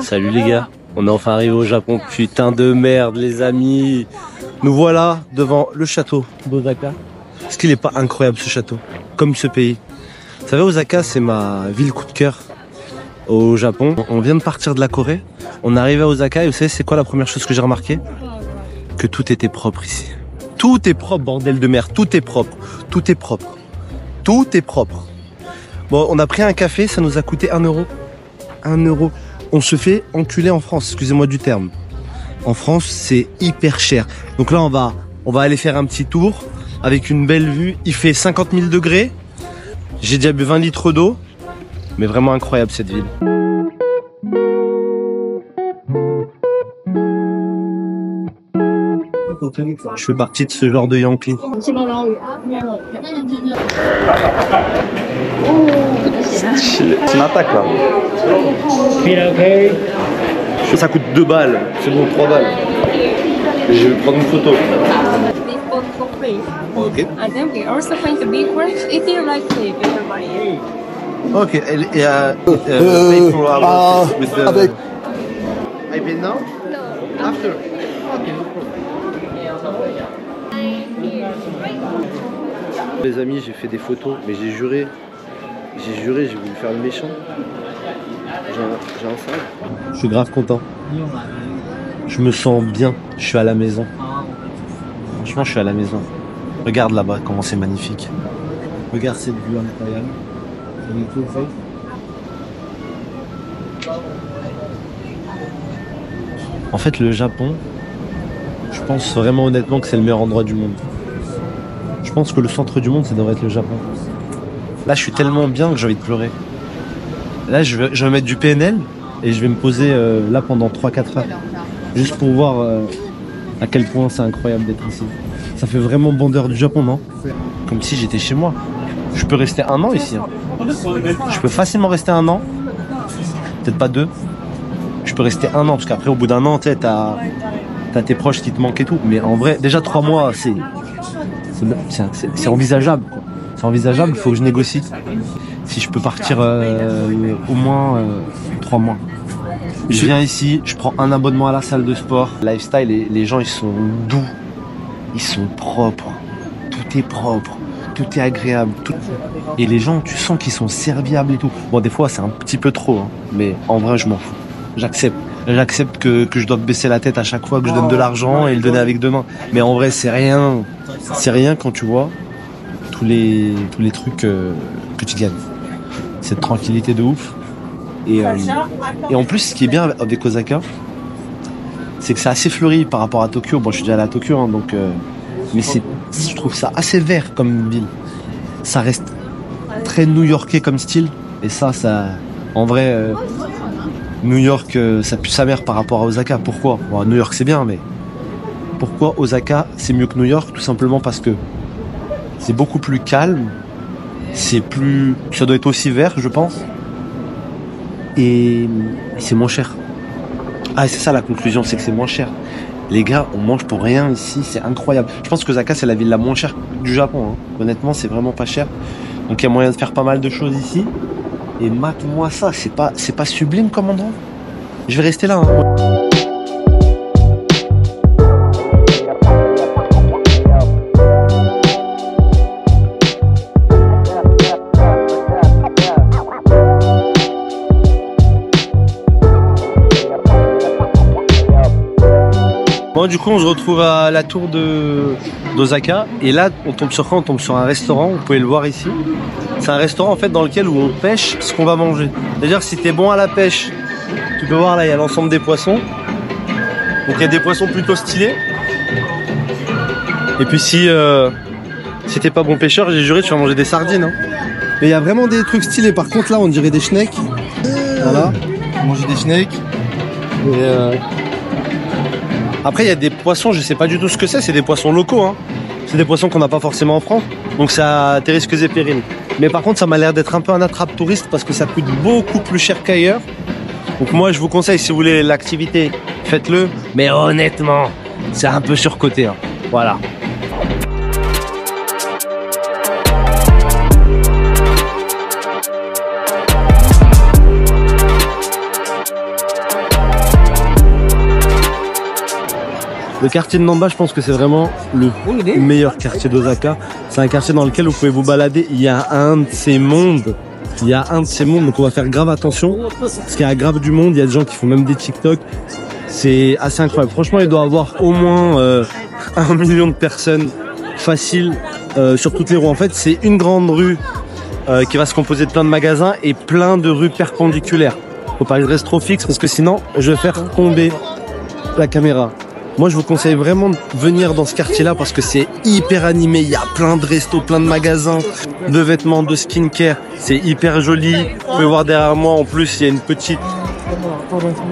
Salut les gars, on est enfin arrivé au Japon. Putain de merde les amis. Nous voilà devant le château d'Osaka. Est-ce qu'il n'est pas incroyable ce château? Comme ce pays. Vous savez, Osaka c'est ma ville coup de cœur au Japon. On vient de partir de la Corée. On est arrivé à Osaka et vous savez c'est quoi la première chose que j'ai remarqué? Que tout était propre ici. Tout est propre, bordel de merde. Tout est propre. Tout est propre. Tout est propre. Bon, on a pris un café, ça nous a coûté 1 euro. 1 euro. On se fait enculer en France, excusez-moi du terme. En France, c'est hyper cher. Donc là, on va aller faire un petit tour avec une belle vue. Il fait 50 000 degrés. J'ai déjà bu 20 litres d'eau. Mais vraiment incroyable cette ville. Je fais partie de ce genre de Yankee. C'est une attaque là. Ça coûte 2 balles, c'est bon, 3 balles. Je vais prendre une photo. Ok. Ok, et avec. I pay now? No. After. Les amis, j'ai fait des photos, mais j'ai juré, j'ai voulu faire le méchant. J'ai un sac. Je suis grave content. Je me sens bien, je suis à la maison. Franchement, je suis à la maison. Regarde là-bas comment c'est magnifique. Regarde cette vue incroyable. En fait, le Japon, je pense vraiment honnêtement que c'est le meilleur endroit du monde. Je pense que le centre du monde, ça devrait être le Japon. Là, je suis tellement bien que j'ai envie de pleurer. Là, je vais mettre du PNL et je vais me poser là pendant 3-4 heures. Juste pour voir à quel point c'est incroyable d'être ici. Ça fait vraiment bandeur du Japon, non? Comme si j'étais chez moi. Je peux rester 1 an ici. Hein. Je peux facilement rester 1 an. Peut-être pas 2. Je peux rester 1 an, parce qu'après, au bout d'1 an, tu sais, t'as tes proches qui te manquent et tout. Mais en vrai, déjà 3 mois, c'est envisageable. C'est envisageable, il faut que je négocie. Si je peux partir au moins 3 mois. Je viens ici, je prends un abonnement à la salle de sport. Lifestyle, les gens, ils sont doux. Ils sont propres. Tout est propre. Tout est agréable. Et les gens, tu sens qu'ils sont serviables et tout. Bon, des fois, c'est un petit peu trop. Hein, mais en vrai, je m'en fous. J'accepte. J'accepte que je dois baisser la tête à chaque fois que je donne de l'argent et le donner avec 2 mains. Mais en vrai, c'est rien. C'est rien quand tu vois tous les trucs que tu gagnes. Cette tranquillité de ouf. Et en plus, ce qui est bien avec Osaka, c'est que c'est assez fleuri par rapport à Tokyo. Bon, je suis déjà allé à Tokyo, hein, donc... mais je trouve ça assez vert comme ville. Ça reste très new-yorkais comme style. Et ça en vrai... New York, ça pue sa mère par rapport à Osaka. Pourquoi? Bon, New York c'est bien, mais pourquoi Osaka c'est mieux que New York? Tout simplement parce que c'est beaucoup plus calme, ça doit être aussi vert, je pense, et c'est moins cher. Ah, c'est ça la conclusion, c'est que c'est moins cher. Les gars, on mange pour rien ici, c'est incroyable. Je pense que Osaka c'est la ville la moins chère du Japon. Hein. Honnêtement, c'est vraiment pas cher. Donc il y a moyen de faire pas mal de choses ici. Et mate-moi ça, c'est pas sublime comme endroit. Je vais rester là. Hein. Bon, du coup, on se retrouve à la tour d'Osaka. Et là, on tombe sur quoi? On tombe sur un restaurant, vous pouvez le voir ici. C'est un restaurant en fait dans lequel où on pêche ce qu'on va manger. C'est-à-dire si t'es bon à la pêche, tu peux voir là, il y a l'ensemble des poissons. Donc il y a des poissons plutôt stylés. Et puis si t'es pas bon pêcheur, j'ai juré tu vas manger des sardines. Hein. Mais il y a vraiment des trucs stylés. Par contre là, on dirait des schnecks. Voilà, manger des schnecks. Et après il y a des poissons, je sais pas du tout ce que c'est des poissons locaux. Hein. C'est des poissons qu'on n'a pas forcément en France. Donc ça a tes risques et périls. Mais par contre, ça m'a l'air d'être un peu un attrape touriste parce que ça coûte beaucoup plus cher qu'ailleurs. Donc moi, je vous conseille, si vous voulez l'activité, faites-le. Mais honnêtement, c'est un peu surcoté. Hein. Voilà. Le quartier de Namba, je pense que c'est vraiment le meilleur quartier d'Osaka. C'est un quartier dans lequel vous pouvez vous balader. Il y a un de ces mondes. Donc on va faire grave attention. Parce qu'il y a grave du monde. Il y a des gens qui font même des TikTok. C'est assez incroyable. Franchement, il doit y avoir au moins 1 million de personnes facile sur toutes les rues. En fait, c'est une grande rue qui va se composer de plein de magasins et plein de rues perpendiculaires. Faut pas que je reste trop fixe parce que sinon, je vais faire tomber la caméra. Moi, je vous conseille vraiment de venir dans ce quartier-là parce que c'est hyper animé. Il y a plein de restos, plein de magasins, de vêtements, de skincare. C'est hyper joli. Vous pouvez voir derrière moi, en plus, il y a une petite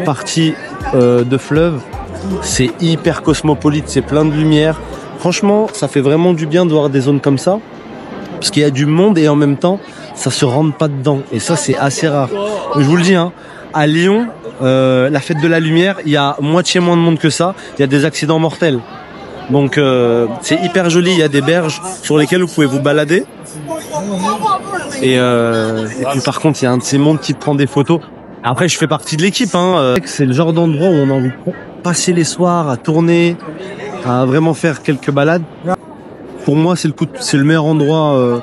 partie de fleuve. C'est hyper cosmopolite, c'est plein de lumière. Franchement, ça fait vraiment du bien de voir des zones comme ça. Parce qu'il y a du monde et en même temps, ça se rentre pas dedans. Et ça, c'est assez rare. Je vous le dis, hein, à Lyon, la fête de la lumière, il y a moitié moins de monde que ça. Il y a des accidents mortels. Donc c'est hyper joli, il y a des berges sur lesquelles vous pouvez vous balader. Et puis par contre, il y a un de ces mondes qui prend des photos. Après, je fais partie de l'équipe. Hein. C'est le genre d'endroit où on a envie de passer les soirs, à tourner, à vraiment faire quelques balades. Pour moi, c'est le meilleur endroit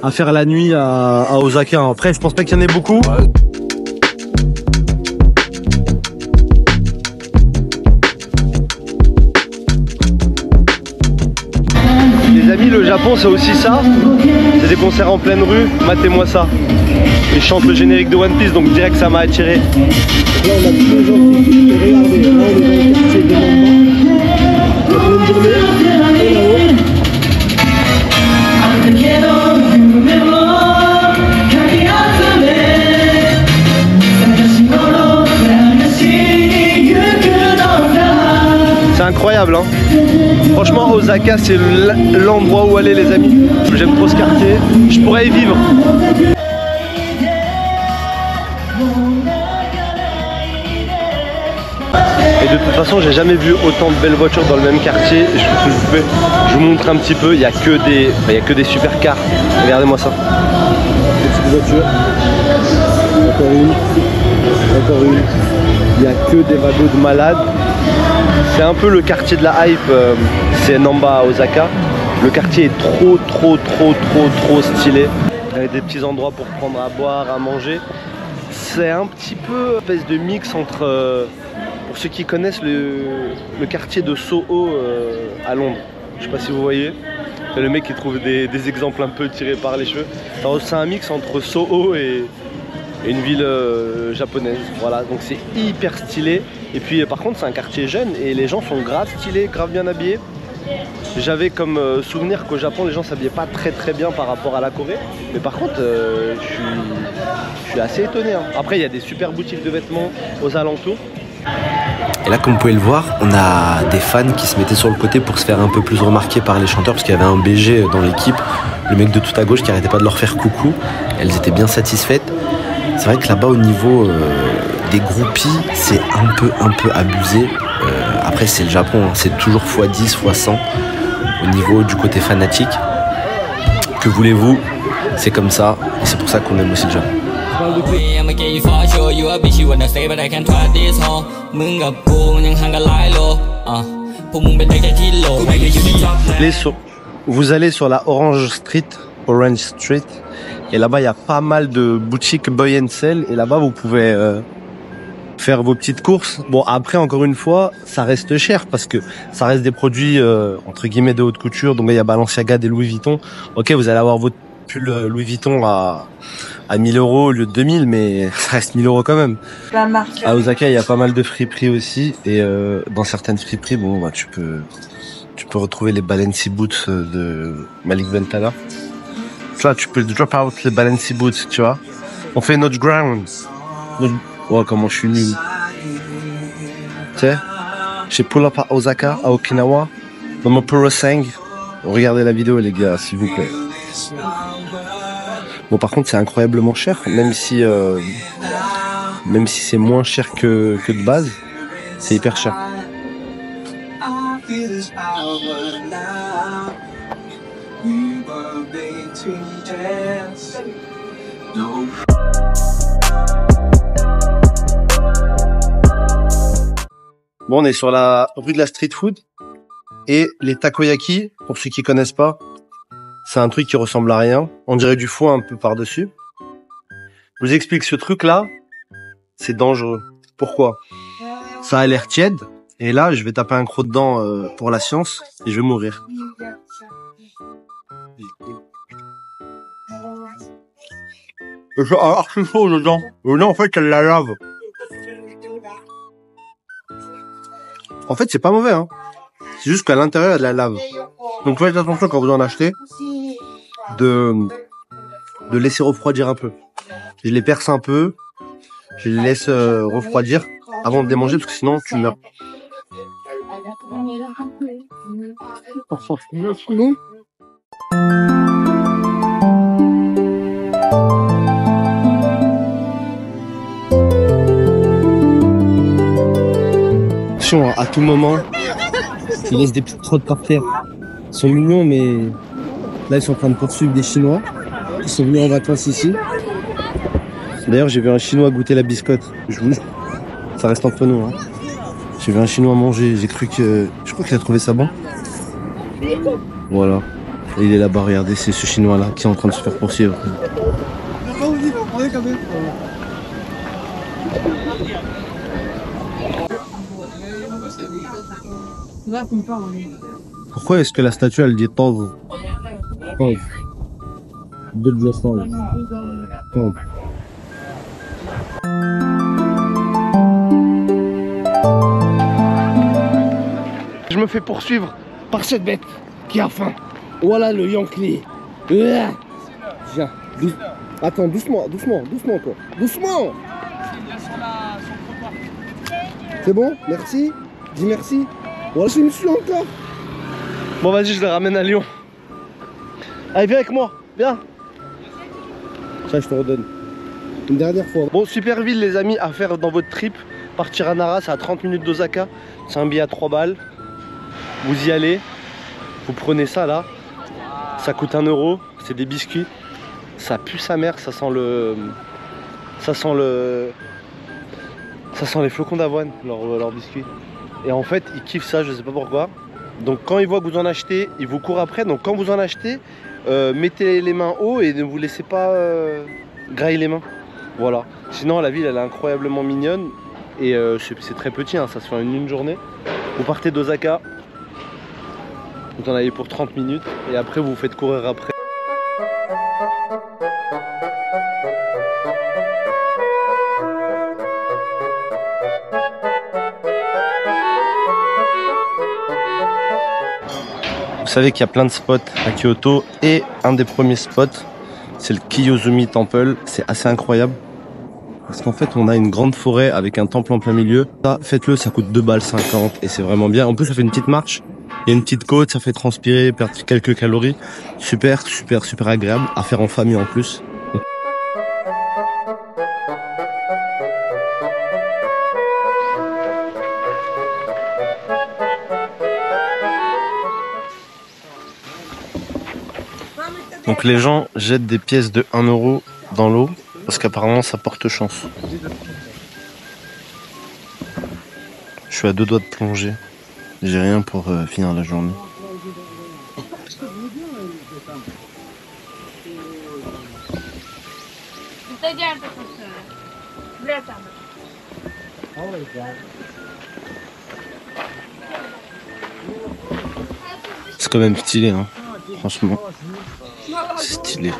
à faire la nuit à Osaka. Après, je pense pas qu'il y en ait beaucoup. Les amis, le Japon, c'est aussi ça. C'est des concerts en pleine rue. Matez-moi ça. Ils chantent le générique de One Piece, donc direct ça m'a attiré. Là, on a tous les gens qui regardez. Là, on est dans le quartier de Namba. Il y a plein de journées. Et là-haut. C'est incroyable, hein. Franchement, Osaka, c'est l'endroit où aller, les amis. J'aime trop ce quartier. Je pourrais y vivre. Et de toute façon, j'ai jamais vu autant de belles voitures dans le même quartier. Je vous montre un petit peu. Il y a que des supercars. Regardez-moi ça. Des petites voitures. Encore une. Il y a que des wagons de malades. C'est un peu le quartier de la hype. C'est Namba à Osaka. Le quartier est trop stylé. Avec des petits endroits pour prendre à boire, à manger. C'est un petit peu une espèce de mix entre, pour ceux qui connaissent le quartier de Soho à Londres. Je sais pas si vous voyez. Le mec qui trouve des exemples un peu tirés par les cheveux. C'est un mix entre Soho et une ville japonaise. Voilà, donc c'est hyper stylé. Et puis par contre, c'est un quartier jeune et les gens sont grave stylés, grave bien habillés. J'avais comme souvenir qu'au Japon, les gens s'habillaient pas très bien par rapport à la Corée. Mais par contre, je suis assez étonné. Hein. Après, il y a des super boutiques de vêtements aux alentours. Et là, comme vous pouvez le voir, on a des fans qui se mettaient sur le côté pour se faire un peu plus remarquer par les chanteurs, parce qu'il y avait un BG dans l'équipe, le mec de tout à gauche qui arrêtait pas de leur faire coucou. Elles étaient bien satisfaites. C'est vrai que là-bas, au niveau des groupies, c'est un peu abusé. Après, c'est le Japon, hein. C'est toujours x10, x100 au niveau du côté fanatique. Que voulez-vous? C'est comme ça, et c'est pour ça qu'on aime aussi le Japon. Vous allez sur la Orange Street, et là-bas il y a pas mal de boutiques buy and sell, et là-bas vous pouvez faire vos petites courses. Bon, après, encore une fois, ça reste cher parce que ça reste des produits entre guillemets de haute couture. Donc il y a Balenciaga, des Louis Vuitton. Ok, vous allez avoir votre pull Louis Vuitton à 1000 € au lieu de 2000, mais ça reste 1000 € quand même. La marque. À Osaka, il y a pas mal de friperies aussi, et dans certaines friperies, bon, bah, tu peux retrouver les Balenci Boots de Malik Bentala. Là, tu peux drop out les Balenci Boots, tu vois. On fait notre ground. Oh, comment je suis nul. Tu sais, j'ai pull up à Osaka, à Okinawa, dans mon Puroseng. Regardez la vidéo, les gars, s'il vous plaît. Bon, par contre, c'est incroyablement cher, même si c'est moins cher que de base, c'est hyper cher. Bon, on est sur la rue de la street food. Et les takoyaki, pour ceux qui connaissent pas, c'est un truc qui ressemble à rien. On dirait du foie un peu par-dessus. Je vous explique, ce truc-là, c'est dangereux. Pourquoi? Ça a l'air tiède. Et là, je vais taper un croc dedans pour la science et je vais mourir. C'est archi chaud dedans. Non, en fait, il y a de la lave. En fait, c'est pas mauvais, hein. C'est juste qu'à l'intérieur, il y a de la lave. Donc, faites attention quand vous en achetez de laisser refroidir un peu. Je les perce un peu, je les laisse refroidir avant de les manger parce que sinon, tu meurs. Attention, à tout moment, ils laissent des petites crottes par terre. Ils sont mignons, mais là, ils sont en train de poursuivre des Chinois. Ils sont venus en vacances ici. D'ailleurs, j'ai vu un Chinois goûter la biscotte. Je vous... Ça reste entre nous, hein. J'ai vu un Chinois manger, j'ai cru que... Je crois qu'il a trouvé ça bon. Voilà. Et il est là-bas, regardez, c'est ce Chinois-là qui est en train de se faire poursuivre. Pourquoi est-ce que la statue, elle dit Tov? Tov. Tov. Je me fais poursuivre par cette bête qui a faim. Voilà le Yankee. Viens. Attends, doucement quoi. Doucement. C'est bon? Merci. Dis merci. Voilà, je me suis encore. Bon, vas-y, je le ramène à Lyon. Allez, viens avec moi. Viens. Ça, je te redonne. Une dernière fois. Bon, super ville, les amis, à faire dans votre trip. Partir à Nara, c'est à 30 minutes d'Osaka. C'est un billet à 3 balles. Vous y allez. Vous prenez ça là. Ça coûte 1 €. C'est des biscuits. Ça pue sa mère. Ça sent les flocons d'avoine, leurs biscuits. Et en fait, ils kiffent ça, je sais pas pourquoi. Donc quand ils voient que vous en achetez, ils vous courent après. Donc quand vous en achetez, mettez les mains haut et ne vous laissez pas grailler les mains. Voilà. Sinon, la ville, elle est incroyablement mignonne. Et c'est très petit, hein, ça se fait en une journée. Vous partez d'Osaka. Vous en avez pour 30 minutes. Et après, vous vous faites courir après. Vous savez qu'il y a plein de spots à Kyoto et un des premiers spots, c'est le Kiyozumi Temple. C'est assez incroyable parce qu'en fait on a une grande forêt avec un temple en plein milieu. Ça, faites-le, ça coûte 2,50 balles et c'est vraiment bien. En plus ça fait une petite marche, il y a une petite côte, ça fait transpirer, perdre quelques calories. Super agréable à faire en famille en plus. Donc les gens jettent des pièces de 1 € dans l'eau parce qu'apparemment ça porte chance. Je suis à 2 doigts de plonger. J'ai rien pour finir la journée. C'est quand même stylé, hein. Franchement. C'est stylé.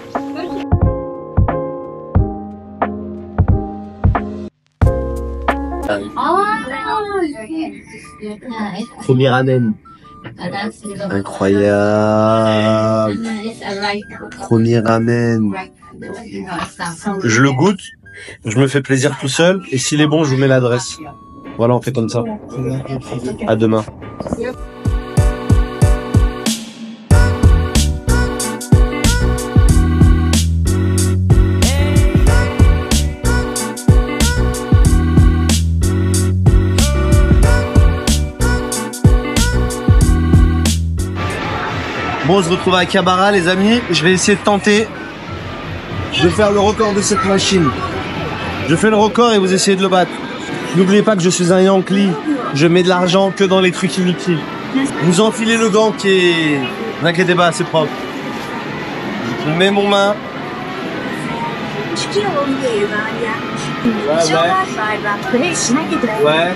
Premier ramen. Incroyable. Premier ramen. Je le goûte, je me fais plaisir tout seul et s'il est bon, je vous mets l'adresse. Voilà, on fait comme ça. À demain. Bon, on se retrouve à Akihabara, les amis. Je vais essayer de tenter de faire le record de cette machine. Je fais le record et vous essayez de le battre. N'oubliez pas que je suis un Yankee. Je mets de l'argent que dans les trucs inutiles. Vous nous enfilez le gant qui est... Ne vous inquiétez pas, c'est propre. Je mets mon main. Ouais.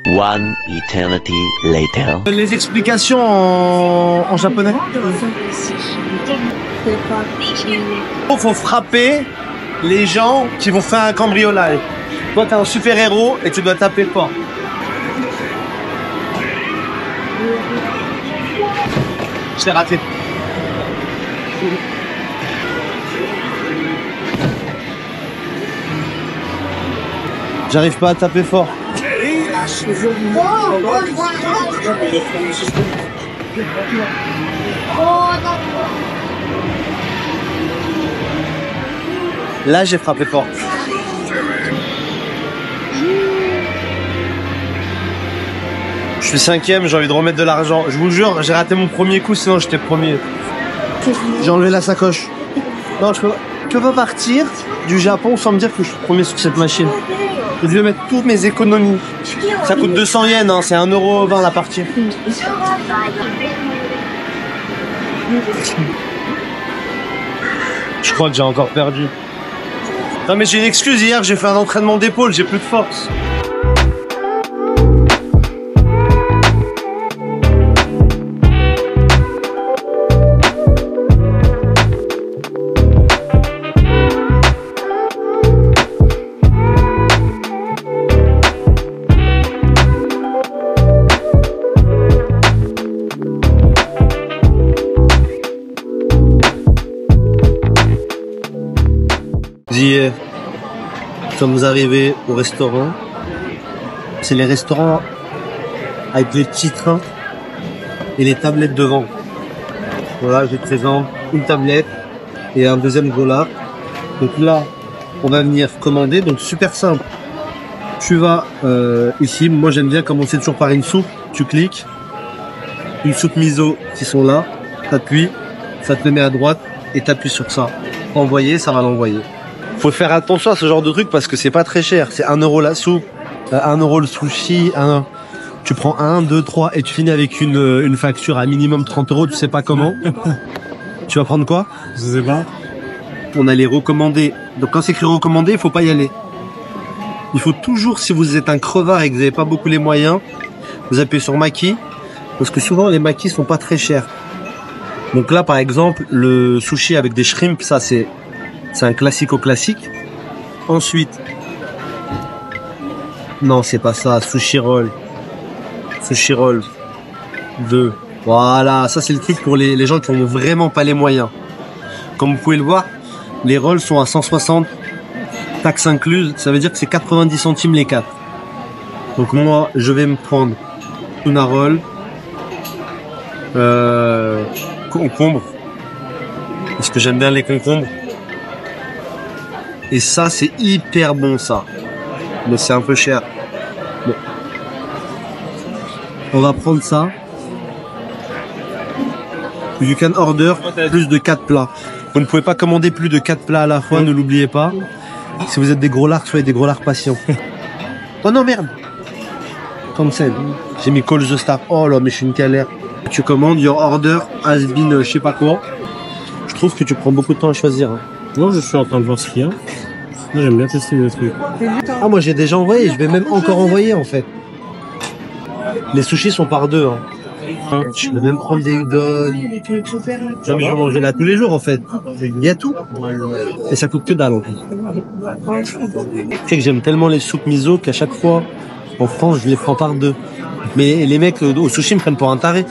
One eternity later. Les explications en japonais. Il faut frapper les gens qui vont faire un cambriolage. Toi, t'es un super-héros et tu dois taper fort. Je t'ai raté. J'arrive pas à taper fort. Là, j'ai frappé fort. Je suis 5e, j'ai envie de remettre de l'argent. Je vous jure, j'ai raté mon premier coup, sinon j'étais premier. J'ai enlevé la sacoche. Non, je peux pas partir du Japon sans me dire que je suis premier sur cette machine. Je vais mettre toutes mes économies. Ça coûte 200 yens, hein, c'est 1,20€ la partie. Je crois que j'ai encore perdu. Non mais j'ai une excuse, hier j'ai fait un entraînement d'épaule, j'ai plus de force. Nous sommes arrivés au restaurant. C'est les restaurants avec les petits trains et les tablettes devant. Voilà, je te présente une tablette et un deuxième dollar. Donc là, on va venir commander. Donc super simple. Tu vas ici. Moi, j'aime bien commencer toujours par une soupe. Tu cliques. Une soupe miso qui sont là. T'appuies. Ça te le met à droite et t'appuies sur ça. Envoyer, ça va l'envoyer. Faut faire attention à ce genre de truc parce que c'est pas très cher. C'est 1€ la soupe, 1€ le sushi, tu prends 1, 2, 3 et tu finis avec une facture à minimum 30€, tu sais pas comment. Tu vas prendre quoi? Je sais pas. On a les recommandés. Donc quand c'est écrit recommandé, il faut pas y aller. Il faut toujours, si vous êtes un crevard et que vous n'avez pas beaucoup les moyens, vous appuyez sur Maki. Parce que souvent les makis sont pas très chers. Donc là par exemple, le sushi avec des shrimps, ça c'est un classico-classique. Ensuite, non, c'est pas ça. Sushi roll. Sushi roll 2. Voilà, ça c'est le truc pour les gens qui n'ont vraiment pas les moyens. Comme vous pouvez le voir, les rolls sont à 160, taxes incluses. Ça veut dire que c'est 90 centimes les 4. Donc moi, je vais me prendre tuna roll, concombre, parce que j'aime bien les concombres. Et ça, c'est hyper bon, ça. Mais c'est un peu cher. Bon. On va prendre ça. You can order plus de 4 plats. Vous ne pouvez pas commander plus de 4 plats à la fois, ne l'oubliez pas. Si vous êtes des gros lards, soyez des gros lards patients. Oh non, merde. Cancel. J'ai mis call the staff. Oh là, mais je suis une galère. Tu commandes, your order has been je sais pas quoi. Je trouve que tu prends beaucoup de temps à choisir. Hein. Non, je suis en train de voir ce qu'il y a. Moi, j'aime bien tester les trucs. Ah, moi j'ai déjà envoyé, je vais même encore envoyer en fait. Les sushis sont par 2. Hein. Je vais même prendre des udon. Je vais manger là tous les jours en fait. Il y a tout. Et ça coûte que dalle en fait. Tu sais que j'aime tellement les soupes miso qu'à chaque fois, en France, je les prends par 2. Mais les mecs au sushi me prennent pour un taré.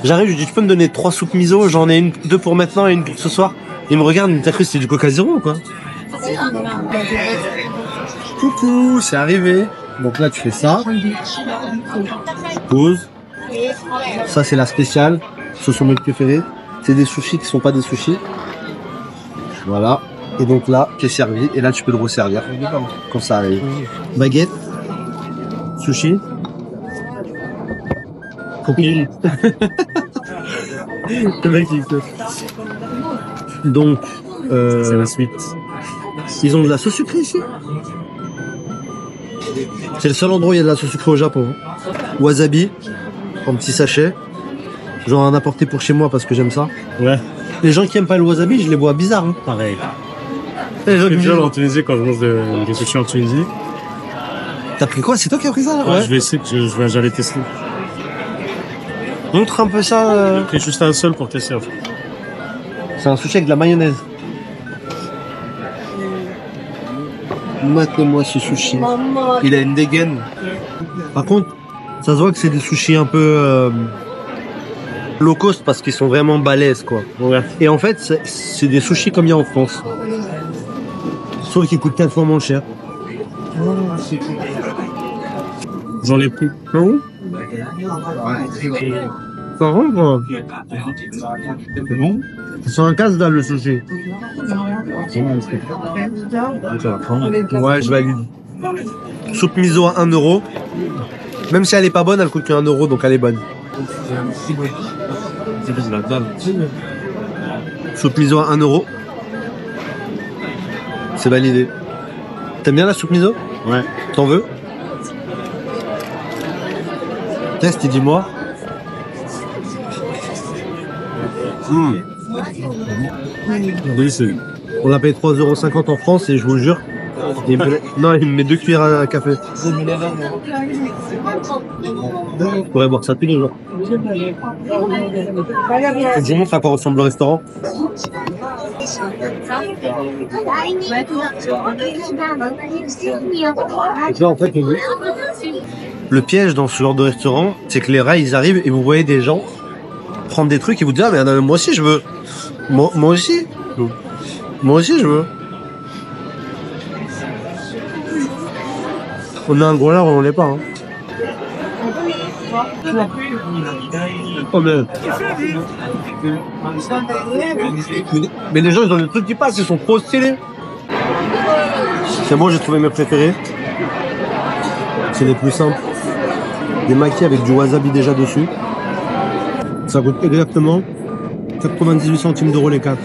J'arrive, je dis tu peux me donner 3 soupes miso, j'en ai 2 pour maintenant et 1 pour ce soir. Ils me regardent, ils me disent que c'est du Coca Zéro quoi. Coucou, c'est arrivé. Donc là tu fais ça. Pause. Ça c'est la spéciale. Ce sont mes préférés. C'est des sushis qui sont pas des sushis. Voilà. Et donc là, tu es servi. Et là tu peux le resservir quand ça arrive. Baguette. Sushi. Coquille. Donc, c'est la suite. Ils ont de la sauce sucrée ici. C'est le seul endroit où il y a de la sauce sucrée au Japon. Wasabi, en petit sachet. J'en ai apporté pour chez moi parce que j'aime ça. Ouais. Les gens qui aiment pas le wasabi, je les vois bizarres. Hein. Pareil. Les gens qui Je me suis disent, en Tunisie quand je mange des sushis en Tunisie. t'as pris quoi? C'est toi qui as pris ça là? Ouais. Je vais essayer, j'allais tester. Montre un peu ça. J'ai pris juste un seul pour tester en fait. C'est un sushi avec de la mayonnaise. Mate-moi ce sushi. Il a une dégaine. Par contre, ça se voit que c'est des sushis un peu low cost parce qu'ils sont vraiment balèzes quoi. Ouais. Et en fait, c'est des sushis comme il y a en France. Sauf qu'ils coûtent 4 fois moins cher. J'en ai pris. Non? Ça rend quoi? C'est bon? C'est un casse-dalle le sushi. Ouais, je valide. Soupe miso à 1 euro. Même si elle est pas bonne, elle coûte que 1 euro, donc elle est bonne. C'est la dalle. Soupe miso à 1 euro. C'est validé. T'aimes bien la soupe miso? Ouais. T'en veux? Teste et dis-moi. Délicieux. On l'a payé 3,50 € en France et je vous jure, il me met 2 cuillères à café. Je pourrais boire ça tous les jours. Je vous montre à quoi ressemble le restaurant. Et là, en fait, le piège dans ce genre de restaurant, c'est que les rails ils arrivent et vous voyez des gens prendre des trucs et vous dire ah mais moi aussi je veux. Moi aussi. Moi aussi je veux. On a un gros lard, on l'est pas. Hein. Oh mais les gens ils ont des trucs qui passent, ils sont trop stylés. C'est moi j'ai trouvé mes préférés. C'est les plus simples. Des makis avec du wasabi déjà dessus. Ça coûte exactement 98 centimes d'euros les 4.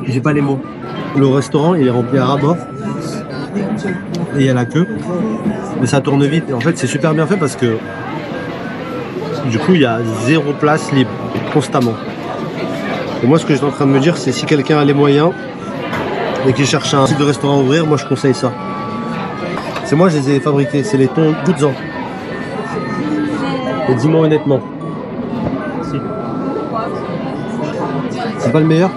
J'ai pas les mots. Le restaurant il est rempli à ras bord. Et il y a la queue. Mais ça tourne vite. Et en fait c'est super bien fait parce que du coup il y a 0 place libre constamment. Et moi ce que j'étais en train de me dire c'est si quelqu'un a les moyens et qu'il cherche un type de restaurant à ouvrir, moi je conseille ça. C'est moi je les ai fabriqués, c'est les thons Guzan. Et dis-moi honnêtement. C'est pas le meilleur?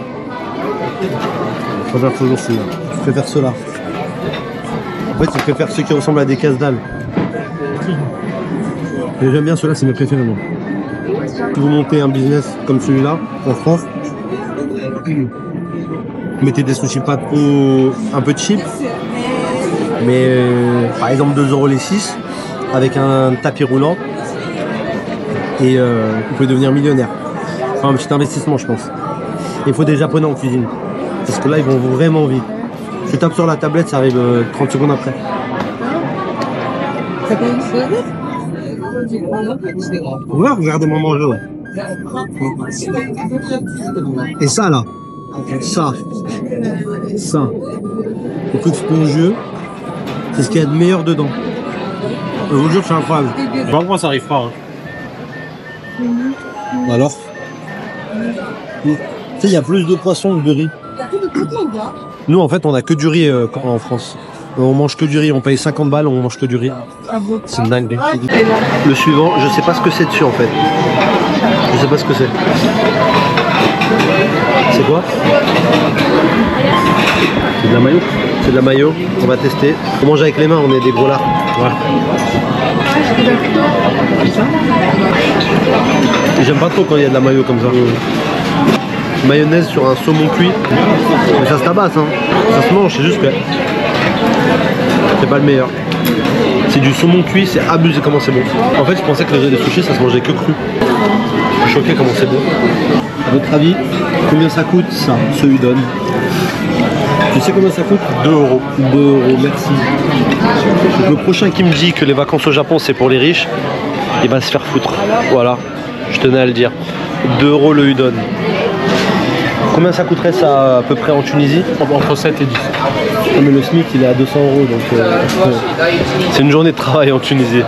Je préfère toujours celui-là. Je préfère ceux-là. En fait, je préfère ceux qui ressemblent à des casse-dalles. Mais j'aime bien ceux-là, c'est mes préférés moi. Si vous montez un business comme celui-là, en France, vous mettez des sushis pas trop un peu cheap, mais par exemple 2 € les 6 avec un tapis roulant et vous pouvez devenir millionnaire. Enfin, un petit investissement je pense. Il faut des japonais en cuisine parce que là ils vont vraiment vite. Tu tapes sur la tablette, ça arrive 30 secondes après. Ouais, regardez-moi manger, ouais. Et ça là, ça, le truc spongieux, c'est ce qu'il y a de meilleur dedans. Je vous jure, c'est incroyable. Moi, ça arrive pas. Hein. Alors, tu sais, il y a plus de poissons que de riz. Nous, en fait, on a que du riz en France. On mange que du riz, on paye 50 balles, on mange que du riz. C'est une dinguerie. Le suivant, je sais pas ce que c'est dessus en fait. Je sais pas ce que c'est. C'est quoi? C'est de la mayo. C'est de la mayo, on va tester. On mange avec les mains, on est des gros lards. Ouais. J'aime pas trop quand il y a de la mayo comme ça. Mayonnaise sur un saumon cuit. Mais ça se tabasse, hein. Ça se mange, c'est juste que c'est pas le meilleur. C'est du saumon cuit, c'est abusé comment c'est bon. En fait, je pensais que les sushis ça se mangeait que cru. Je suis choqué comment c'est bon. À votre avis, combien ça coûte ça, ce udon? Tu sais combien ça coûte? 2 €. 2 €, merci. Donc, le prochain qui me dit que les vacances au Japon c'est pour les riches, il va se faire foutre. Voilà, je tenais à le dire. 2 € le udon. Combien ça coûterait ça à peu près en Tunisie? Entre 7 et 10. mais le SMIC il est à 200 € donc c'est une journée de travail en Tunisie.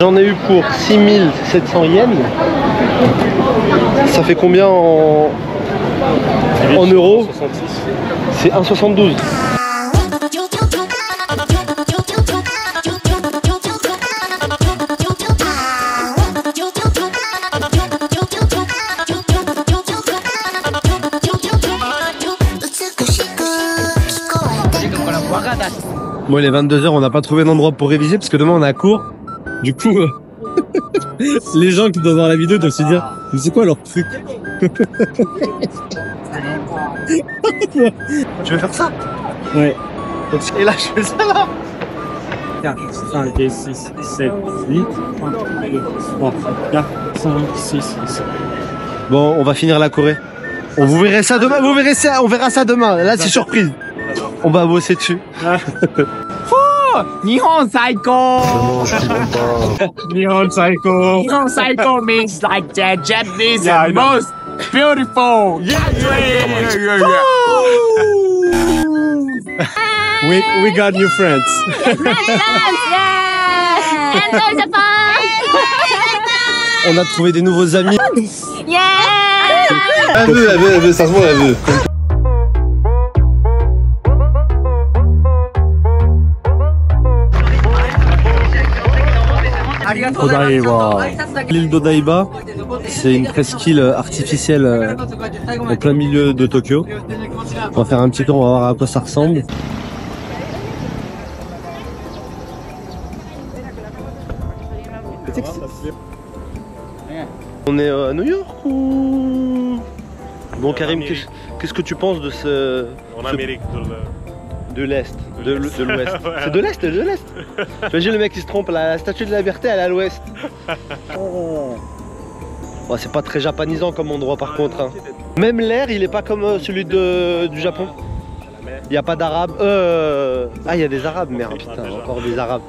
J'en ai eu pour 6700 yens. Ça fait combien en euros? C'est 1,72. Bon, il est 22 h, on n'a pas trouvé d'endroit pour réviser parce que demain on a cours. Du coup, les gens qui doivent voir la vidéo doivent se dire, mais c'est quoi leur truc? Tu veux faire ça? Ouais. Et là, je fais ça là. 4, 5, 6, 7, 8, 3, 4, 5, 6, 7. Bon, on va finir la Corée. Vous verrez ça demain, vous verrez ça, on verra ça demain. Là, c'est surprise. On va bosser dessus. Nihon Saiko! Nihon Saiko! Nihon Saiko means like the Japanese and most beautiful! We got new friends. On a trouvé des nouveaux amis. Elle veut, ça se voit, elle veut. L'île d'Odaiba, c'est une presqu'île artificielle en plein milieu de Tokyo. On va faire un petit tour, on va voir à quoi ça ressemble. On est à New York ou... Bon Karim, qu'est-ce que tu penses de ce... En Amérique de l'Est, de l'Ouest. C'est de l'Est, de l'Est. Imagine le mec qui se trompe, la statue de la liberté elle est à l'Ouest. Oh, c'est pas très japonisant comme endroit par contre. Hein. Même l'air il est pas comme celui du Japon. Il n'y a pas d'arabes. Ah il y a des arabes, merde putain, encore des arabes.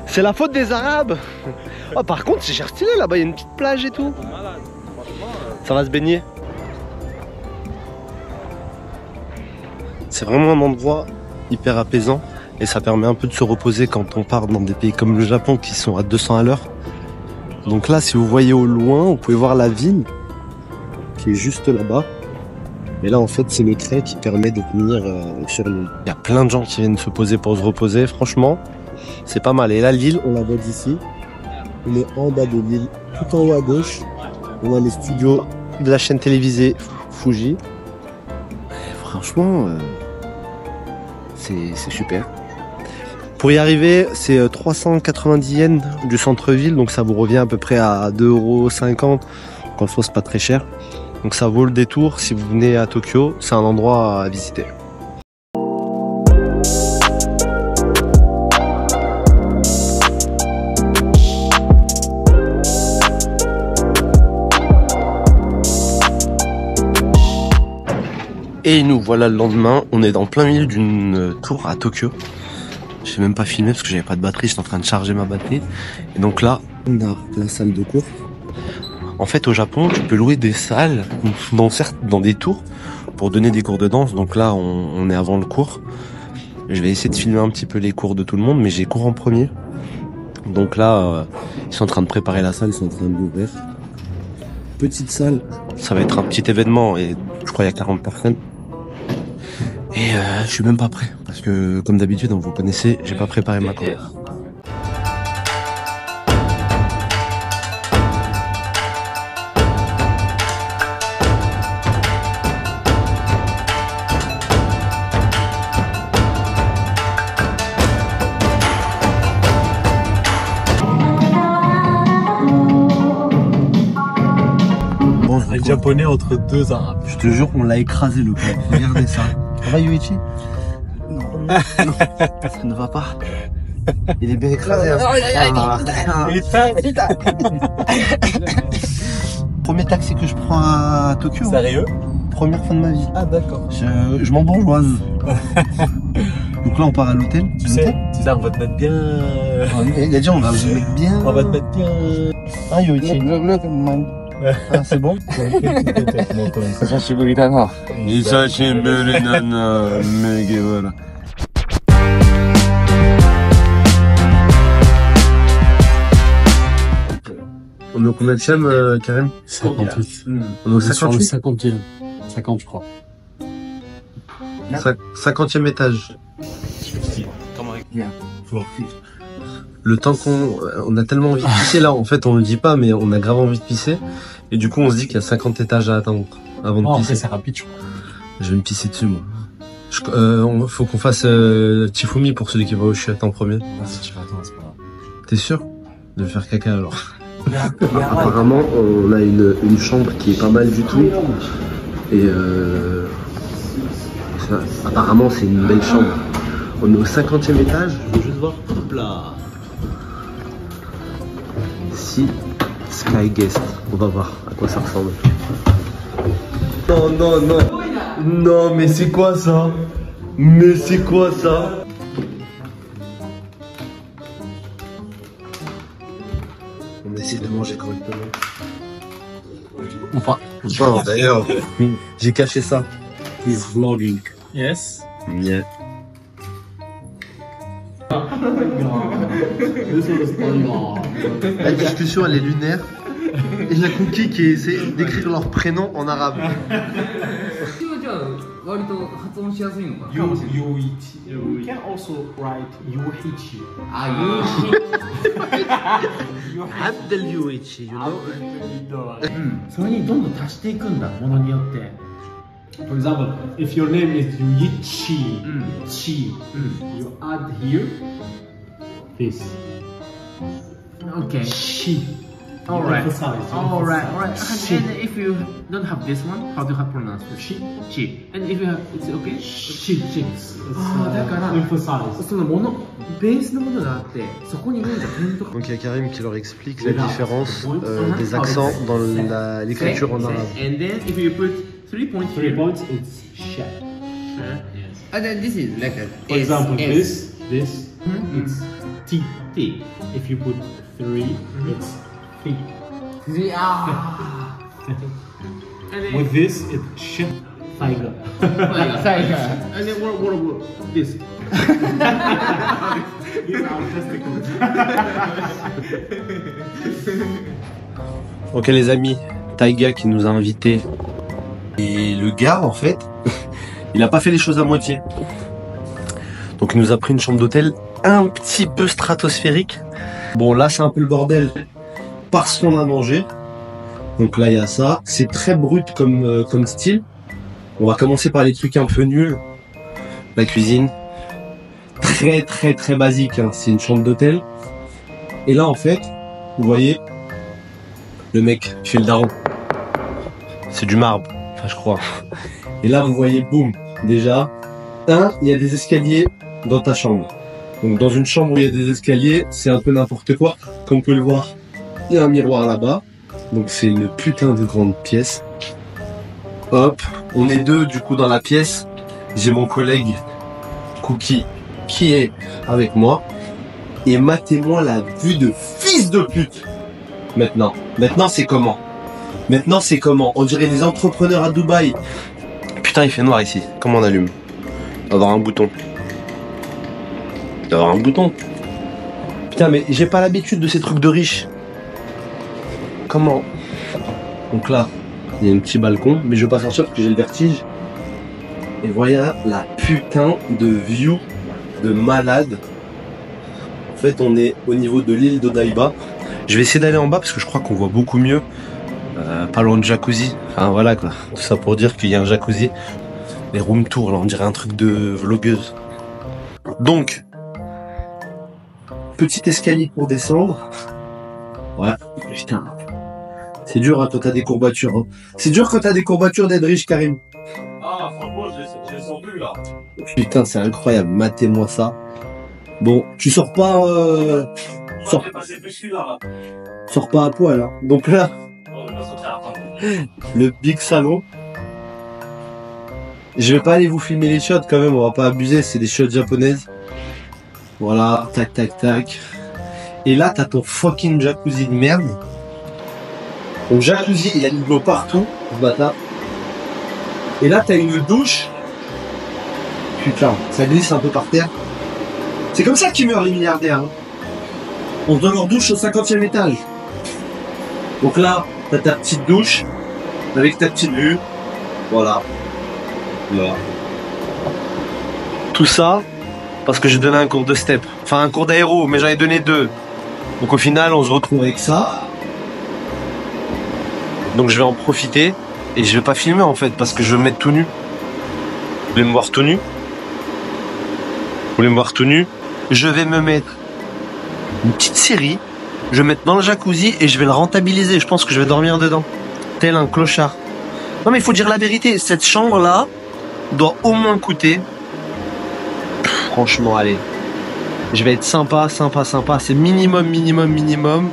C'est la faute des arabes. Oh, par contre c'est cher stylé là-bas, il y a une petite plage et tout. Ça va se baigner. C'est vraiment un endroit hyper apaisant et ça permet un peu de se reposer quand on part dans des pays comme le Japon qui sont à 200 à l'heure. Donc là si vous voyez au loin vous pouvez voir la ville qui est juste là-bas. Mais là en fait c'est le trait qui permet de venir sur l'île. Il y a plein de gens qui viennent se poser pour se reposer, franchement c'est pas mal. Et là l'île on la voit d'ici, on est en bas de l'île, tout en haut à gauche on a les studios de la chaîne télévisée Fuji. Et franchement c'est super. Pour y arriver, c'est 390 yens du centre-ville, donc ça vous revient à peu près à 2,50 €. Quand c'est pas très cher. Donc ça vaut le détour si vous venez à Tokyo, c'est un endroit à visiter. Et nous voilà le lendemain, on est dans plein milieu d'une tour à Tokyo. J'ai même pas filmé parce que j'avais pas de batterie, j'étais en train de charger ma batterie. Et donc là, on a la salle de cours. En fait au Japon, tu peux louer des salles, dans des tours, pour donner des cours de danse. Donc là, on est avant le cours. Je vais essayer de filmer un petit peu les cours de tout le monde, mais j'ai cours en premier. Donc là, ils sont en train de préparer la salle, ils sont en train d'ouvrir. Petite salle, ça va être un petit événement et je crois qu'il y a 40 personnes. Et je suis même pas prêt parce que comme d'habitude, vous connaissez, j'ai pas préparé ma choré. Un japonais entre deux arabes. Je te jure, on l'a écrasé le club. Regardez ça. Ça va Yuichi? Non. Ça ne va pas. Il est bien écrasé. Premier taxi que je prends à Tokyo. Sérieux? Première fois de ma vie. Ah d'accord. Je m'embourgeoise. Donc là on part à l'hôtel. Tu sais, on va te mettre bien. Il a dit on va te mettre bien. On va te mettre bien. Ah Yuichi. Ah, c'est bon? 久しぶりだな。久しぶりだな、麦わら。On est au combienième, Karim? 58. On est au Sur le 58? 50e. 50, je crois. 50e étage. Le temps on a tellement envie de pisser là, en fait on le dit pas, mais on a grave envie de pisser. Et du coup on se dit qu'il y a 50 étages à atteindre avant de pisser. Après c'est rapide, je crois. Je vais me pisser dessus moi. Faut qu'on fasse Tifumi pour celui qui va au chiottes en premier. Si tu vas attendre, c'est pas grave. T'es sûr de faire caca alors? Apparemment on a une chambre qui est pas mal du tout. Et apparemment c'est une belle chambre. On est au 50e étage, je veux juste voir. Hop là. Si Sky Guest, on va voir à quoi ça ressemble. Non, non, non. Non, mais c'est quoi ça? Mais c'est quoi ça? On essaie de manger correctement. Enfin, Oh, d'ailleurs, j'ai caché ça. he's vlogging. Yes. Yeah. La discussion elle est lunaire. Et la cookie qui essaie d'écrire leur prénom en arabe. You can also write Yuichi. Abdel Yuichi, you know? それにどんどん足していくんだ、ものによって。 For example, if your name is Yuichi, Chi, you add here this. Okay. Chi. Alright. Emphasize. Alright. Chi. And if you don't have this one, how do you pronounce it? Chi. Chi. And if you have, it's okay? Chi. It's, だから emphasize. そのもの、ベースのものがあって、そこに何か点とか。 Donc il y a Karim qui leur explique la différence des accents dans l'écriture en arabe. And then if you put 3 points 3 here. points, it's shed. Yes. And then this is like a For example, S. this, it's T. T. If you put 3, it's T. Ah. And then With this, it's shed. Tiger. And then what about this? These are testicles. Ok les amis, Taiga qui nous a invités. Et le gars en fait, il a pas fait les choses à moitié. Donc il nous a pris une chambre d'hôtel un petit peu stratosphérique. Bon là c'est un peu le bordel parce qu'on a mangé. Donc là il y a ça, c'est très brut comme style. On va commencer par les trucs un peu nuls. La cuisine, très basique, hein. C'est une chambre d'hôtel. Et là en fait, vous voyez, le mec fait le daron. C'est du marbre, enfin je crois. Et là vous voyez, boum, déjà, il y a des escaliers dans ta chambre. Donc dans une chambre où il y a des escaliers, c'est un peu n'importe quoi. Comme vous pouvez le voir, il y a un miroir là-bas. Donc c'est une putain de grande pièce. Hop, on est deux du coup dans la pièce. J'ai mon collègue Cookie qui est avec moi. Et matez-moi la vue de fils de pute. Maintenant c'est comment? Maintenant c'est comment? On dirait les entrepreneurs à Dubaï. Putain il fait noir ici. Comment on allume? Il doit avoir un bouton. Il doit avoir un bouton. Putain mais j'ai pas l'habitude de ces trucs de riches. Comment? Donc là, il y a un petit balcon, mais je vais pas sortir parce que j'ai le vertige. Et voilà la putain de view de malade. En fait, on est au niveau de l'île d'Odaiba. Je vais essayer d'aller en bas parce que je crois qu'on voit beaucoup mieux. Pas loin de jacuzzi. Enfin voilà quoi. Tout ça pour dire qu'il y a un jacuzzi. Les room tours, là, on dirait un truc de vlogueuse. Donc, petit escalier pour descendre. Ouais, putain. C'est dur hein, quand t'as des courbatures. Hein. C'est dur quand t'as des courbatures d'être riche, Karim. Ah, franchement, j'ai le sens plus là. Putain, c'est incroyable. Matez-moi ça. Bon, tu sors pas... Sors pas à poil. Hein. Donc là, le big salon. Je vais pas aller vous filmer les shots quand même, on va pas abuser, c'est des shots japonaises. Voilà, tac tac tac. Et là, t'as ton fucking jacuzzi de merde. Donc jacuzzi, il a de l'eau partout, ce bâtard. Et là, t'as une douche. Putain, ça glisse un peu par terre. C'est comme ça qu'ils meurent les milliardaires. Hein. On se donne leur douche au 50e étage. Donc là, t'as ta petite douche, avec ta petite vue. Voilà. Voilà. Tout ça, parce que j'ai donné un cours de step. Enfin, un cours d'aéro, mais j'en ai donné 2. Donc au final, on se retrouve avec ça. Donc je vais en profiter. Et je vais pas filmer en fait, parce que je vais me mettre tout nu. Vous voulez me voir tout nu? Vous voulez me voir tout nu? Je vais me mettre une petite série. Je vais mettre dans le jacuzzi et je vais le rentabiliser. Je pense que je vais dormir dedans. Tel un clochard. Non mais il faut dire la vérité. Cette chambre-là doit au moins coûter... franchement, allez. Je vais être sympa. C'est minimum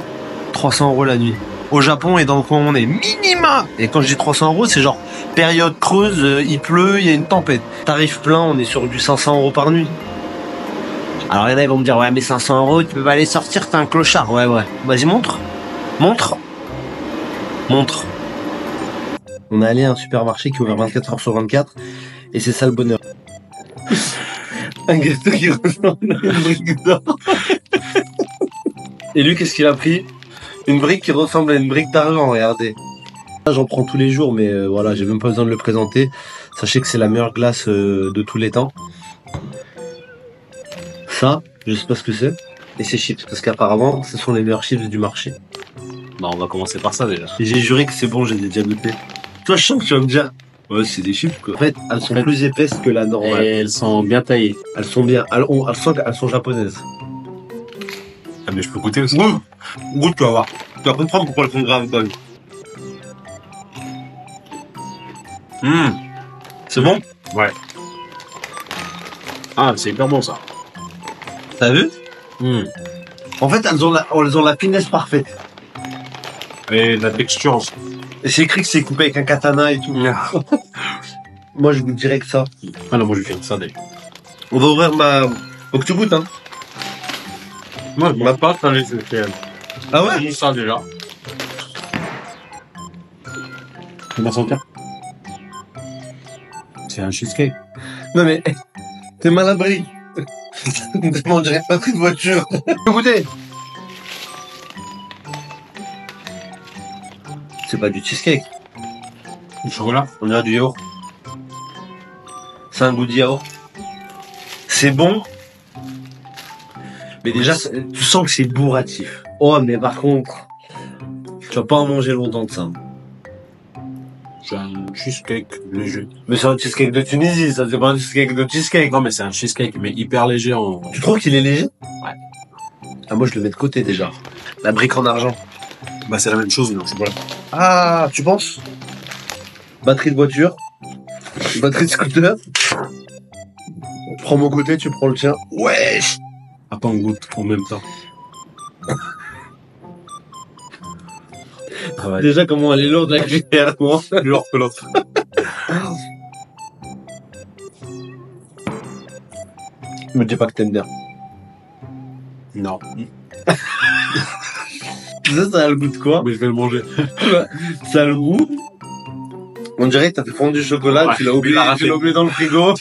300 € la nuit. Au Japon et dans le coin où on est. Minima! Et quand je dis 300 €, c'est genre période creuse, il pleut, il y a une tempête. Tarif plein, on est sur du 500 € par nuit. Alors il y en a, ils vont me dire, ouais mais 500 €, tu peux pas aller sortir, t'es un clochard. Ouais. Vas-y, montre. On est allé à un supermarché qui est ouvert 24 h sur 24. Et c'est ça le bonheur. Un gâteau qui ressemble à une brique d'or. Et lui, qu'est-ce qu'il a pris? Une brique qui ressemble à une brique d'argent, regardez. J'en prends tous les jours, mais voilà, j'ai même pas besoin de le présenter. Sachez que c'est la meilleure glace de tous les temps. Ça, je sais pas ce que c'est. Et c'est chips, parce qu'apparemment, ce sont les meilleurs chips du marché. Bah, on va commencer par ça déjà. Et j'ai juré que c'est bon, j'ai déjà goûté. Toi, je sens que tu vas me dire, ouais, c'est des chips, quoi. En fait, elles sont plus épaisses que la normale. Et elles sont bien taillées. Elles sont bien, elles sont japonaises. Ah, mais je peux goûter aussi. Goûte, tu vas voir. Tu vas comprendre pourquoi elles sont grave bonnes. C'est bon? Ouais. Ah, c'est hyper bon ça. T'as vu? En fait, elles ont la finesse parfaite. Et la texture aussi. Et c'est écrit que c'est coupé avec un katana et tout. Moi, je goûte direct ça. Ah non, moi je vais faire ça déjà. On va ouvrir ma... Faut que tu goûtes, hein. Moi, je m'appelle pas les CCL. Ah ouais? C'est ça déjà. Tu vas sentir? C'est un cheesecake. Non mais, t'es mal abri. On dirait pas pris de voiture. Goûtez. C'est pas du cheesecake. Du chocolat? On dirait du yaourt. C'est un goût de yaourt. C'est bon. Mais déjà, tu sens que c'est bourratif. Oh, mais par contre, tu vas pas en manger longtemps de ça. C'est un cheesecake léger. Mais c'est un cheesecake de Tunisie, ça, c'est pas un cheesecake de cheesecake. Non, mais c'est un cheesecake, mais hyper léger en... Tu trouves qu'il est léger? Ouais. Ah, moi, je le mets de côté, déjà. La brique en argent. Bah, c'est la même chose, mais en chocolat. Ah, tu penses? Batterie de voiture. Batterie de scooter. Prends mon côté, tu prends le tien. Wesh! Attends, on goûte en même temps. Ah ouais. Déjà, comment elle est lourde, la cuillère, moi. Plus lourd que l'autre. Me dis pas que t'aimes bien. Non. Ça a le goût de quoi? Mais je vais le manger. Ça a le goût. On dirait que t'as fait fondre du chocolat, Ouais, tu l'as oublié dans le frigo.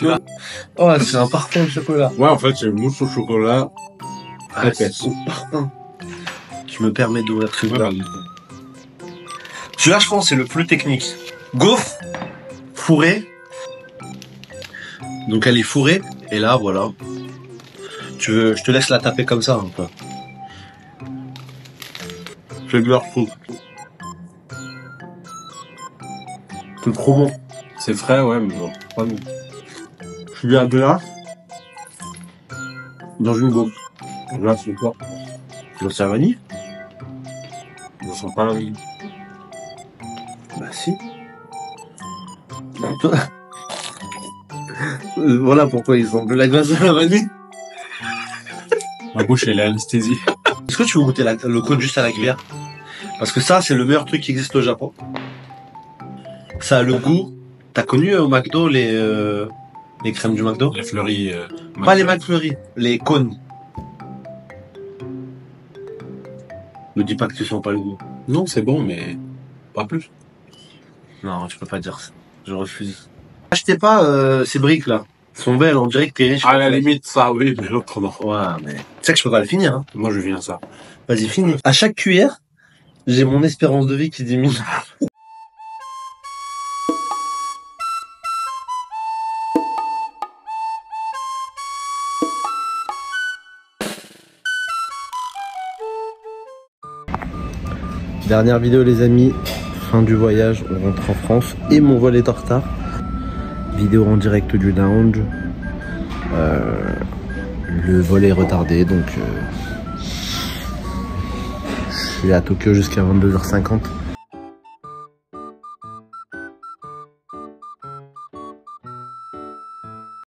Oh, c'est un parfum de chocolat. Ouais, en fait, c'est une mousse au chocolat. Ah, c'est son parfum. Je me permets d'ouvrir celui-là. Celui-là, je pense, c'est le plus technique. Gaufre, fourrée. Donc, elle est fourrée. Et là, voilà. Je te laisse la taper comme ça, un peu. C'est de leur fou. C'est trop bon. C'est frais, ouais, mais bon, pas bon. Je suis à glace. Dans une gaufre. Là, c'est quoi? Dans sa vanille? Je sens pas la vanille. Bah, si. Voilà pourquoi ils ont de la glace à la vanille. Ma bouche, elle est anesthésie. Est-ce que tu veux goûter le côte juste à la cuillère? Parce que ça, c'est le meilleur truc qui existe au Japon. Ça a le goût. T'as connu au McDo les crèmes du McDo? Les fleuris. Pas les McFlurry, les cônes. Ne dis pas que tu sens pas le goût. Non, c'est bon, mais Pas plus. Non, tu peux pas dire ça. Je refuse. Achetez pas ces briques là. Elles sont belles, on dirait que t'es riche. À la limite, ça, oui, mais l'autre, non. Ouais, mais tu sais que je peux pas le finir. Hein. Moi, je viens à ça. Vas-y, finis. À chaque cuillère, j'ai mon espérance de vie qui diminue. Dernière vidéo les amis, fin du voyage, on rentre en France et mon vol est en retard. Vidéo en direct du lounge. Le vol est retardé donc je suis à Tokyo jusqu'à 22h50.